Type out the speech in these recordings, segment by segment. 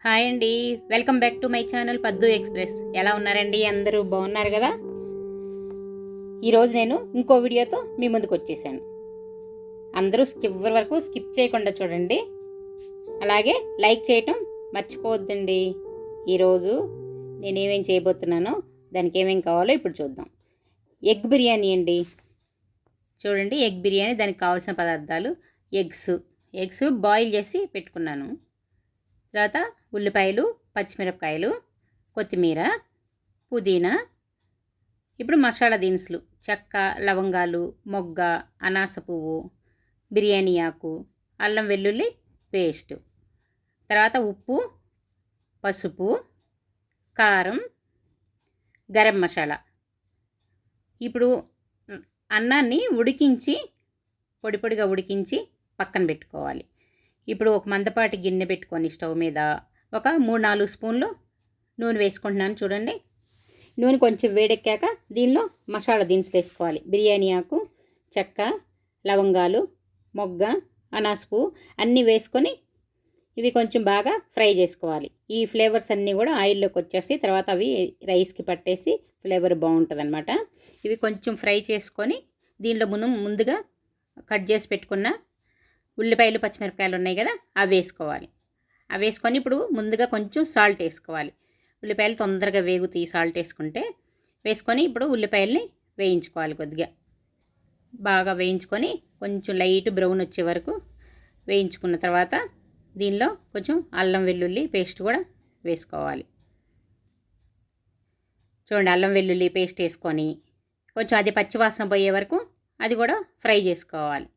Hi అండి, welcome back to my channel పద్దు express. ఎలా ఉన్నారండి? అందరూ బాగున్నారు కదా? ఈరోజు నేను ఇంకో వీడియోతో మీ ముందుకు వచ్చేసాను. అందరూ చివరి వరకు స్కిప్ చేయకుండా చూడండి, అలాగే లైక్ చేయటం మర్చిపోవద్దండి. ఈరోజు నేనేమేం చేయబోతున్నానో, దానికి ఏమేం కావాలో ఇప్పుడు చూద్దాం. ఎగ్ బిర్యానీ అండి. చూడండి, ఎగ్ బిర్యానీ, దానికి కావాల్సిన పదార్థాలు: ఎగ్స్ బాయిల్ చేసి పెట్టుకున్నాను. తర్వాత ఉల్లిపాయలు, పచ్చిమిరపకాయలు, కొత్తిమీర, పుదీనా. ఇప్పుడు మసాలా దినుసులు: చెక్క, లవంగాలు, మొగ్గ, అనాస పువ్వు, బిర్యానీ ఆకు, అల్లం వెల్లుల్లి పేస్టు, తర్వాత ఉప్పు, పసుపు, కారం, గరం మసాలా. ఇప్పుడు అన్నాన్ని ఉడికించి పొడి పొడిగా ఉడికించి పక్కన పెట్టుకోవాలి. ఇప్పుడు ఒక మందపాటి గిన్నె పెట్టుకొని స్టవ్ మీద ఒక 3-4 స్పూన్లు నూనె వేసుకుంటున్నాను. చూడండి, నూనె కొంచెం వేడెక్కాక దీనిలో మసాలా దినుసులు వేసుకోవాలి. బిర్యానీ ఆకు, చెక్క, లవంగాలు, మొగ్గ, అనాసపు అన్నీ వేసుకొని ఇవి కొంచెం బాగా ఫ్రై చేసుకోవాలి. ఈ ఫ్లేవర్స్ అన్నీ కూడా ఆయిల్లోకి వచ్చేసి తర్వాత అవి రైస్కి పట్టేసి ఫ్లేవర్ బాగుంటుంది అనమాట. ఇవి కొంచెం ఫ్రై చేసుకొని దీనిలో ముందుగా కట్ చేసి పెట్టుకున్న ఉల్లిపాయలు, పచ్చిమిరపకాయలు ఉన్నాయి కదా, అవి వేసుకోవాలి. అవి వేసుకొని ఇప్పుడు ముందుగా కొంచెం సాల్ట్ వేసుకోవాలి. ఉల్లిపాయలు తొందరగా వేగుతాయి సాల్ట్ వేసుకొని ఇప్పుడు ఉల్లిపాయల్ని వేయించుకోవాలి. కొద్దిగా బాగా వేయించుకొని కొంచెం లైట్ బ్రౌన్ వచ్చే వరకు వేయించుకున్న తర్వాత దీనిలో కొంచెం అల్లం వెల్లుల్లి పేస్ట్ కూడా వేసుకోవాలి. చూడండి, అల్లం వెల్లుల్లి పేస్ట్ వేసుకొని కొంచెం అది పచ్చివాసన పోయే వరకు అది కూడా ఫ్రై చేసుకోవాలి.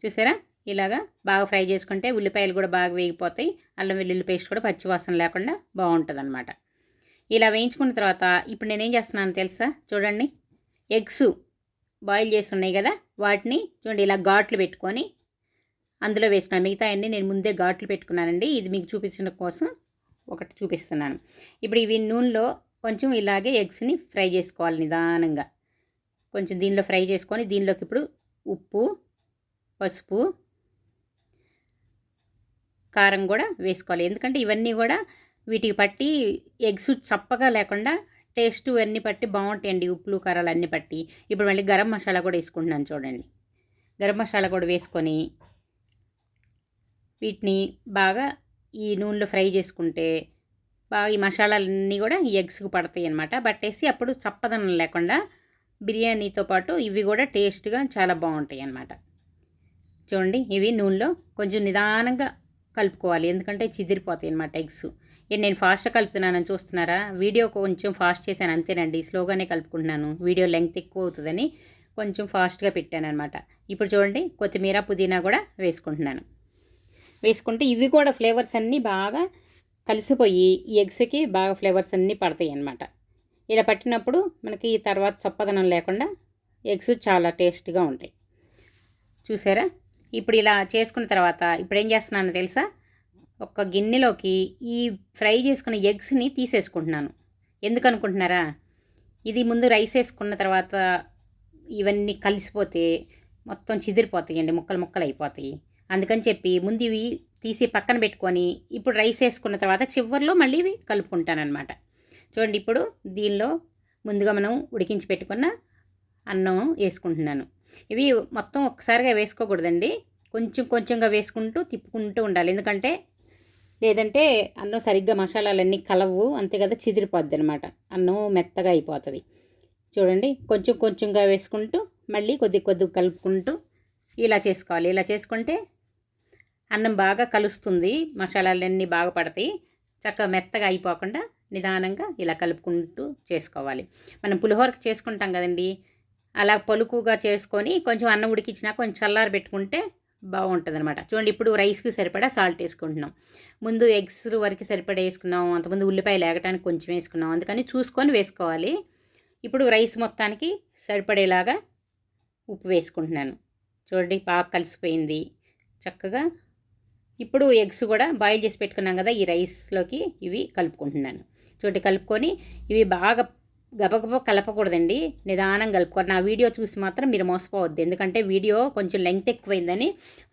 చూసారా, ఇలాగా బాగా ఫ్రై చేసుకుంటే ఉల్లిపాయలు కూడా బాగా వేగిపోతాయి, అల్లం వెల్లుల్లి పేస్ట్ కూడా పచ్చివాసన లేకుండా బాగుంటుంది అనమాట. ఇలా వేయించుకున్న తర్వాత ఇప్పుడు నేనేం చేస్తున్నాను తెలుసా? చూడండి, ఎగ్స్ బాయిల్ చేసి ఉన్నాయి కదా, వాటిని చూడండి ఇలా ఘాట్లు పెట్టుకొని అందులో వేసుకున్నాను. మిగతా అన్నీ నేను ముందే ఘాట్లు పెట్టుకున్నానండి. ఇది మీకు చూపించడం కోసం ఒకటి చూపిస్తున్నాను. ఇప్పుడు ఇవి నూనెలో కొంచెం ఇలాగే ఎగ్స్ని ఫ్రై చేసుకోవాలి నిదానంగా. కొంచెం దీనిలో ఫ్రై చేసుకొని దీనిలోకి ఇప్పుడు ఉప్పు, పసుపు, కారం కూడా వేసుకోవాలి. ఎందుకంటే ఇవన్నీ కూడా వీటికి పట్టి ఎగ్స్ చప్పగా లేకుండా టేస్ట్ అన్నీ పట్టి బాగుంటాయండి, ఉప్పులు కారాలు అన్నీ పట్టి. ఇప్పుడు మళ్ళీ గరం మసాలా కూడా వేసుకుంటున్నాను. చూడండి, గరం మసాలా కూడా వేసుకొని వీటిని బాగా ఈ నూనెలో ఫ్రై చేసుకుంటే బాగా ఈ మసాలాలన్నీ కూడా ఈ ఎగ్స్కి పడతాయి అన్నమాట. పట్టేసి అప్పుడు చప్పదనం లేకుండా బిర్యానీతో పాటు ఇవి కూడా టేస్ట్గా చాలా బాగుంటాయి అన్నమాట. చూడండి, ఇవి నూనెలో కొంచెం నిదానంగా కలుపుకోవాలి, ఎందుకంటే చిదిరిపోతాయి అన్నమాట ఎగ్స్. నేను ఫాస్ట్గా కలుపుతున్నానని చూస్తున్నారా? వీడియో కొంచెం ఫాస్ట్ చేశాను అంతేనండి, స్లోగానే కలుపుకుంటున్నాను. వీడియో లెంగ్త్ ఎక్కువ అవుతుందని కొంచెం ఫాస్ట్గా పెట్టాను అనమాట. ఇప్పుడు చూడండి, కొత్తిమీర, పుదీనా కూడా వేసుకుంటున్నాను. వేసుకుంటే ఇవి కూడా ఫ్లేవర్స్ అన్నీ బాగా కలిసిపోయి ఈ ఎగ్స్కి బాగా ఫ్లేవర్స్ అన్నీ పడతాయి అన్నమాట. ఇలా పట్టినప్పుడు మనకి తర్వాత చప్పదనం లేకుండా ఎగ్స్ చాలా టేస్ట్గా ఉంటాయి. చూసారా? ఇప్పుడు ఇలా చేసుకున్న తర్వాత ఇప్పుడు ఏం చేస్తున్నానో తెలుసా? ఒక గిన్నెలోకి ఈ ఫ్రై చేసుకున్న ఎగ్స్ని తీసేసుకుంటున్నాను. ఎందుకు అనుకుంటున్నారా? ఇది ముందు రైస్ వేసుకున్న తర్వాత ఇవన్నీ కలిసిపోతే మొత్తం చిదిరిపోతాయండి, ముక్కలు ముక్కలు అయిపోతాయి. అందుకని చెప్పి ముందు ఇవి తీసి పక్కన పెట్టుకొని ఇప్పుడు రైస్ వేసుకున్న తర్వాత చివరిలో మళ్ళీ ఇవి కలుపుకుంటానమాట. చూడండి, ఇప్పుడు దీనిలో ముందుగా మనం ఉడికించి పెట్టుకున్న అన్నం వేసుకుంటున్నాను. ఇవి మొత్తం ఒక్కసారిగా వేసుకోకూడదండి, కొంచెం కొంచెంగా వేసుకుంటూ తిప్పుకుంటూ ఉండాలి. ఎందుకంటే లేదంటే అన్నం సరిగ్గా మసాలాలన్నీ కలవు, అంతే కదా, చిదిరిపోద్ది అనమాట, అన్నం మెత్తగా అయిపోతుంది. చూడండి, కొంచెం కొంచెంగా వేసుకుంటూ మళ్ళీ కొద్ది కలుపుకుంటూ ఇలా చేసుకోవాలి. ఇలా చేసుకుంటే అన్నం బాగా కలుస్తుంది, మసాలాలన్నీ బాగా పడతాయి, చక్కగా మెత్తగా అయిపోకుండా నిదానంగా ఇలా కలుపుకుంటూ చేసుకోవాలి. మనం పులిహోరకి చేసుకుంటాం కదండి, అలా పలుకుగా చేసుకొని కొంచెం అన్నం ఉడికించినా కొంచెం చల్లారి పెట్టుకుంటే బాగుంటుంది అనమాట. చూడండి, ఇప్పుడు రైస్కి సరిపడా సాల్ట్ వేసుకుంటున్నాం. ముందు ఎగ్స్ వరకు సరిపడా వేసుకున్నాం, అంతకుముందు ఉల్లిపాయలు వేగటానికి కొంచెం వేసుకున్నాం, అందుకని చూసుకొని వేసుకోవాలి. ఇప్పుడు రైస్ మొత్తానికి సరిపడేలాగా ఉప్పు వేసుకుంటున్నాను. చూడండి, బాగా కలిసిపోయింది చక్కగా. ఇప్పుడు ఎగ్స్ కూడా బాయిల్ చేసి పెట్టుకున్నాం కదా, ఈ రైస్లోకి ఇవి కలుపుకుంటున్నాను. చూడండి, కలుపుకొని ఇవి బాగా గబగబా కలపకూడదండి, నిదానం కలుపుకోండి. నా వీడియో చూసి మాత్రం మీరు మోసపోవద్దు, ఎందుకంటే వీడియో కొంచెం లెంగ్త్ ఎక్కువైందని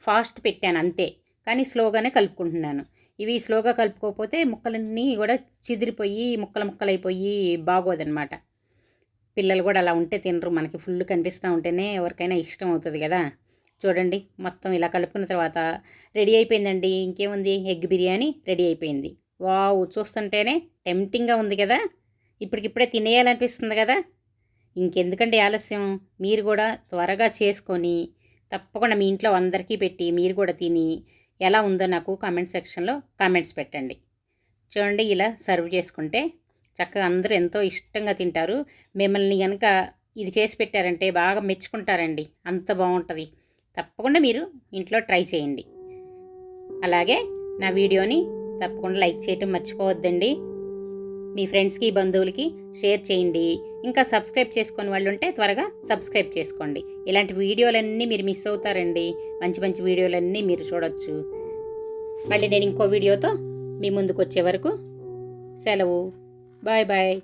ఫాస్ట్ పెట్టాను అంతే, కానీ స్లోగానే కలుపుకుంటున్నాను. ఇవి స్లోగా కలుపుకోకపోతే ముక్కలన్నీ కూడా చిదిరిపోయి ముక్కలైపోయి బాగోదనమాట. పిల్లలు కూడా అలా ఉంటే తినరు. మనకి ఫుల్ కనిపిస్తూ ఉంటేనే ఎవరికైనా ఇష్టం అవుతుంది కదా. చూడండి మొత్తం ఇలా కలుపుకున్న తర్వాత రెడీ అయిపోయిందండి. ఇంకేముంది, ఎగ్ బిర్యానీ రెడీ అయిపోయింది. వావ్, చూస్తుంటేనే టెంప్టింగ్గా ఉంది కదా. ఇప్పటికిప్పుడే తినేయాలనిపిస్తుంది కదా. ఇంకెందుకంటే ఆలస్యం, మీరు కూడా త్వరగా చేసుకొని తప్పకుండా మీ ఇంట్లో అందరికీ పెట్టి మీరు కూడా తిని ఎలా ఉందో నాకు కామెంట్ సెక్షన్లో కామెంట్స్ పెట్టండి. చూడండి ఇలా సర్వ్ చేసుకుంటే చక్కగా అందరూ ఎంతో ఇష్టంగా తింటారు. మిమ్మల్ని కనుక ఇది చేసి పెట్టారంటే బాగా మెచ్చుకుంటారండి, అంత బాగుంటుంది. తప్పకుండా మీరు ఇంట్లో ట్రై చేయండి. అలాగే నా వీడియోని తప్పకుండా లైక్ చేయటం మర్చిపోవద్దండి. మీ ఫ్రెండ్స్కి బంధువులకి షేర్ చేయండి. ఇంకా సబ్స్క్రైబ్ చేసుకునే వాళ్ళు ఉంటే త్వరగా సబ్స్క్రైబ్ చేసుకోండి. ఇలాంటి వీడియోలన్నీ మీరు మిస్ అవుతారండి. మంచి మంచి వీడియోలన్నీ మీరు చూడొచ్చు. మళ్ళీ నేను ఇంకో వీడియోతో మీ ముందుకు వచ్చే వరకు సెలవు. Bye bye.